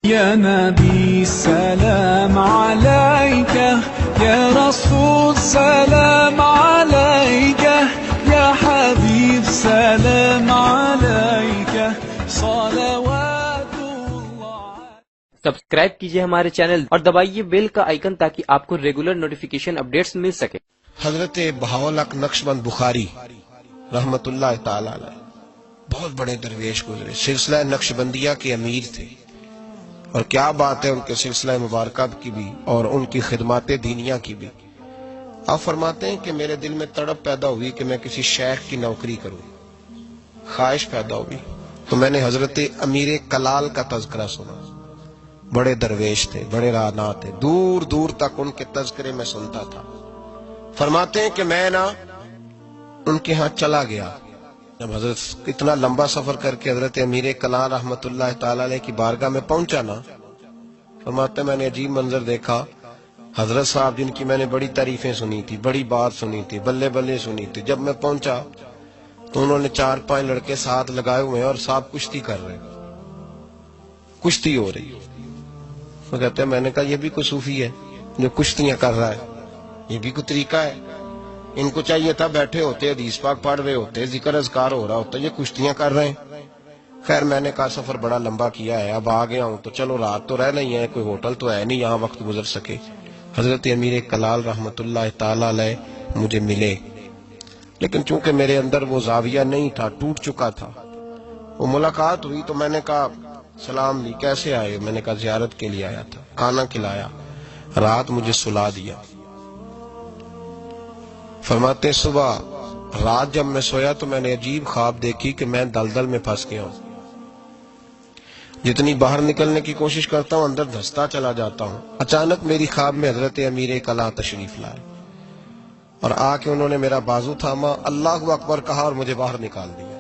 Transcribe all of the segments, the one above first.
يا نبي سلام عليك يا رسول سلام عليك يا حبيب سلام عليك صلوات الله. سبسکرائب کیجئے ہمارے چینل اور دبائیے بیل کا آئیکن تاکہ آپ کو ریگولر نوٹیفیکیشن اپڈیٹس مل سکے. حضرت بہاؤالحق نقشبند بخاری رحمت اللہ تعالی علیہ بہت بڑے درویش گزرے، سلسلہ نقشبندیہ کے امیر تھے، اور کیا بات ہے ان کے سلسلہ مبارکہ کی بھی اور ان کی خدمات دینیہ کی بھی. آپ فرماتے ہیں کہ میرے دل میں تڑپ پیدا ہوئی کہ میں کسی شیخ کی نوکری کروں، خواہش پیدا ہوئی تو میں نے حضرت امیر کلال کا تذکرہ سنا. بڑے درویش تھے، بڑے راہنما تھے، دور دور تک ان کے تذکرے میں سنتا تھا. فرماتے ہیں کہ میں ان کے ہاں چلا گیا. جب حضرت اتنا لمبا سفر کر کے حضرت امیر کلال رحمت اللہ تعالی علیہ کی بارگاہ میں پہنچا نا، فرماتے ہیں میں نے عجیب منظر دیکھا. حضرت صاحب جن کی میں نے بڑی تعریفیں سنی تھی، بڑی بات سنی تھی، بلے بلے سنی تھی، جب میں پہنچا تو انہوں نے 4-5 لڑکے ساتھ لگائے ہوئے ہیں اور صاحب کشتی کر رہے ہیں، کشتی ہو رہی. وہ کہتے ہیں میں نے کہا یہ بھی کوئی صوفی ہے جو کشتیاں کر رہا ہے، یہ بھی کوئی طریقہ ہے؟ ان کو چاہیے تھا بیٹھے ہوتے، حدیث پاک پڑھ رہے ہوتے، ذکر اذکار ہو رہا ہوتا، یہ کشتیاں کر رہے ہیں. خیر میں نے کہا سفر بڑا لمبا کیا ہے، اب آ گیا ہوں تو چلو رات تو رہ نہیں ہے، کوئی ہوٹل تو ہے نہیں یہاں وقت گزر سکے. حضرت امیر کلال رحمت اللہ تعالی علیہ مجھے ملے، لیکن چونکہ میرے اندر وہ زاویہ نہیں تھا، ٹوٹ چکا تھا. وہ ملاقات ہوئی تو میں نے کہا سلام لی، کیسے آئے؟ میں نے کہا زیارت کے لیے آیا تھا. کھانا کھلایا، رات مجھے سلا دیا. فرماتے صبح رات جب میں سویا تو میں نے عجیب خواب دیکھی کہ میں دلدل میں پھنس گیا ہوں. جتنی باہر نکلنے کی کوشش کرتا ہوں اندر دھستا چلا جاتا ہوں. اچانک میری خواب میں حضرت امیر کلال تشریف لائے اور آ کے انہوں نے میرا بازو تھاما، اللہ اکبر کہا اور مجھے باہر نکال دیا.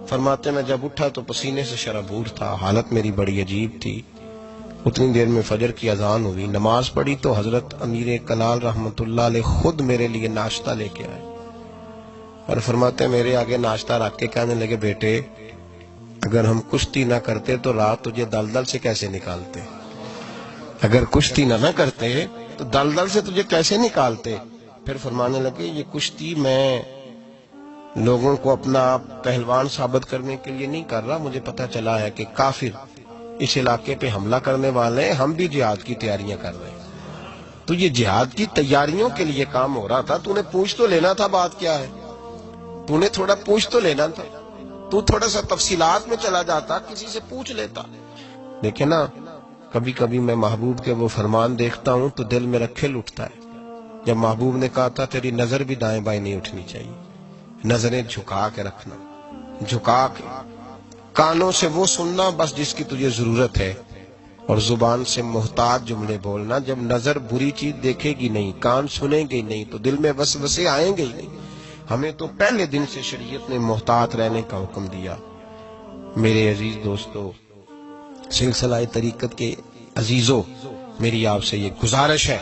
فرماتے میں جب اٹھا تو پسینے سے شرابور تھا، حالت میری بڑی عجیب تھی. اتنی دیر میں فجر کی اذان ہوئی، نماز پڑھی تو حضرت امیر کلال رحمت اللہ علیہ خود میرے لیے ناشتہ لے کے آئے اور فرماتے میرے آگے ناشتہ رکھ کے کہنے لگے بیٹے اگر ہم کشتی نہ کرتے تو رات تجھے دلدل سے کیسے نکالتے؟ اگر کشتی نہ کرتے تو دلدل سے تجھے کیسے نکالتے؟ پھر فرمانے لگے یہ کشتی میں لوگوں کو اپنا پہلوان ثابت کرنے کے لیے نہیں کر رہا، مجھے پتہ چلا ہے کہ کافر اس علاقے پہ حملہ کرنے والے ہیں، ہم بھی جہاد کی تیاریاں کر رہے ہیں. تو یہ جہاد کی تیاریوں کے لیے کام ہو رہا تھا، تو نے پوچھ تو لینا تھا بات کیا ہے، تو نے تھوڑا پوچھ تو لینا تھا، تو تھوڑا سا تفصیلات میں چلا جاتا، کسی سے پوچھ لیتا. دیکھیں نا کبھی کبھی میں محبوب کے وہ فرمان دیکھتا ہوں تو دل میرا کھل اٹھتا ہے. جب محبوب نے کہا تھا تیری نظر بھی دائیں بائیں نہیں اٹھنی چاہیے، نظریں جھکا کے رکھنا، جھکا کے، کانوں سے وہ سننا بس جس کی تجھے ضرورت ہے، اور زبان سے محتاط جملے بولنا. جب نظر بری چیز دیکھے گی نہیں، کان سنیں گے نہیں تو دل میں وسوسے آئیں گے ہی نہیں. ہمیں تو پہلے دن سے شریعت نے محتاط رہنے کا حکم دیا. میرے عزیز دوستو، سلسلہ طریقت کے عزیزو، میری آپ سے یہ گزارش ہے،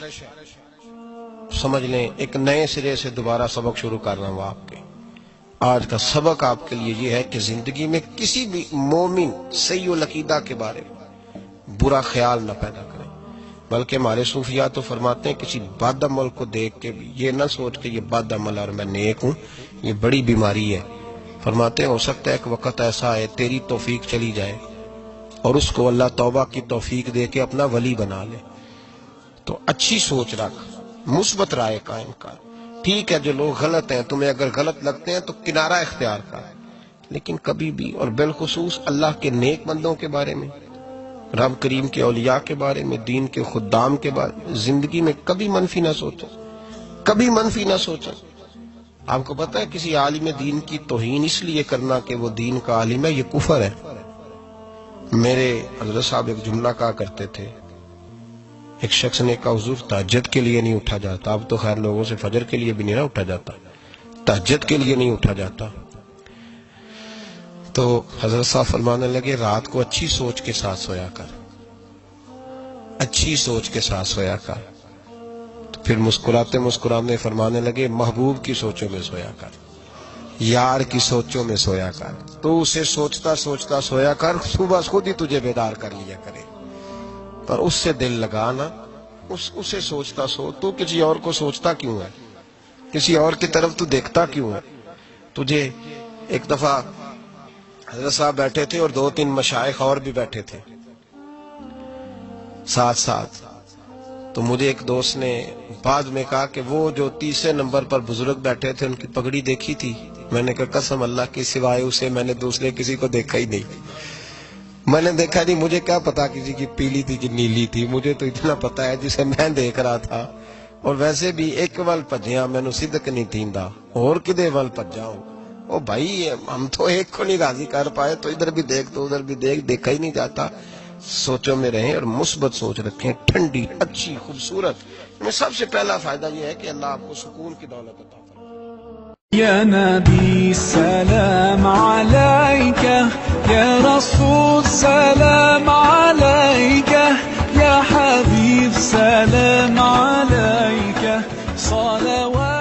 سمجھ لیں ایک نئے سرے سے دوبارہ سبق شروع کر رہا ہوں آپ کے. آج کا سبق آپ کے لیے یہ ہے کہ زندگی میں کسی بھی مومن سیء العقیدہ کے بارے میں برا خیال نہ پیدا کریں، بلکہ ہمارے صوفیاء تو فرماتے ہیں کسی بد عمل کو دیکھ کے بھی یہ نہ سوچ کہ یہ بد عمل اور میں نیک ہوں، یہ بڑی بیماری ہے. فرماتے ہیں ہو سکتا ہے ایک وقت ایسا ہے تیری توفیق چلی جائے اور اس کو اللہ توبہ کی توفیق دے کے اپنا ولی بنا لے. تو اچھی سوچ رکھ، مثبت رائے قائم کر. ٹھیک ہے جو لوگ غلط ہیں تمہیں اگر غلط لگتے ہیں تو کنارہ اختیار کر، لیکن کبھی بھی اور بالخصوص اللہ کے نیک بندوں کے بارے میں، رب کریم کے اولیاء کے بارے میں، دین کے خدام کے بارے میں زندگی میں کبھی منفی نہ سوچیں، کبھی منفی نہ سوچیں. آپ کو پتہ ہے کسی عالم دین کی توہین اس لیے کرنا کہ وہ دین کا عالم ہے یہ کفر ہے. میرے حضرت صاحب ایک جملہ کہا کرتے تھے، ایک شخص نے کہا حضور تہجد کے لیے نہیں اٹھا جاتا. اب تو خیر لوگوں سے فجر کے لیے بھی نہیں نہ اٹھا جاتا، تہجد کے لیے نہیں اٹھا جاتا. تو حضرت صاحب فرمانے لگے رات کو اچھی سوچ کے ساتھ سویا کر، اچھی سوچ کے ساتھ سویا کر. تو پھر مسکراتے مسکراتے فرمانے لگے محبوب کی سوچوں میں سویا کر، یار کی سوچوں میں سویا کر، تو اسے سوچتا سوچتا سویا کر، صبح خود ہی تجھے بیدار کر لیا کرے، پر اس سے دل لگانا، اسے سوچتا سو، تو کسی اور کو سوچتا کیوں ہے، کسی اور کی طرف تو دیکھتا کیوں ہے؟ تجھے ایک دفعہ حضرت صاحب بیٹھے تھے اور 2-3 مشائخ اور بھی بیٹھے تھے ساتھ ساتھ، تو مجھے ایک دوست نے بعد میں کہا کہ وہ جو 30 نمبر پر بزرگ بیٹھے تھے ان کی پگڑی دیکھی تھی؟ میں نے کہا قسم اللہ کی سوائے اسے میں نے دوسرے کسی کو دیکھا ہی نہیں، میں نے دیکھا نہیں، مجھے کیا پتا کسی کی پیلی تھی کہ نیلی تھی، مجھے تو اتنا پتا ہے جسے میں دیکھ رہا تھا۔ اور ویسے بھی ایک وال پجیاں مینو صدق نہیں تیندا، اور کدے وال پجا ہوں، او بھائی ہم تو ایک کو نہیں راضی کر پائے، تو ادھر بھی دیکھ تو ادھر بھی دیکھ، دیکھا ہی نہیں جاتا۔ سوچوں میں رہیں اور مثبت سوچ رکھیں، ٹھنڈی اچھی خوبصورت۔ میں سب سے پہلا فائدہ یہ ہے کہ اللہ آپ کو سکون کی دولت عطا فرمائے۔ يا نبي سلام عليك، يا رسول سلام عليك، يا حبيب سلام عليك، صلوات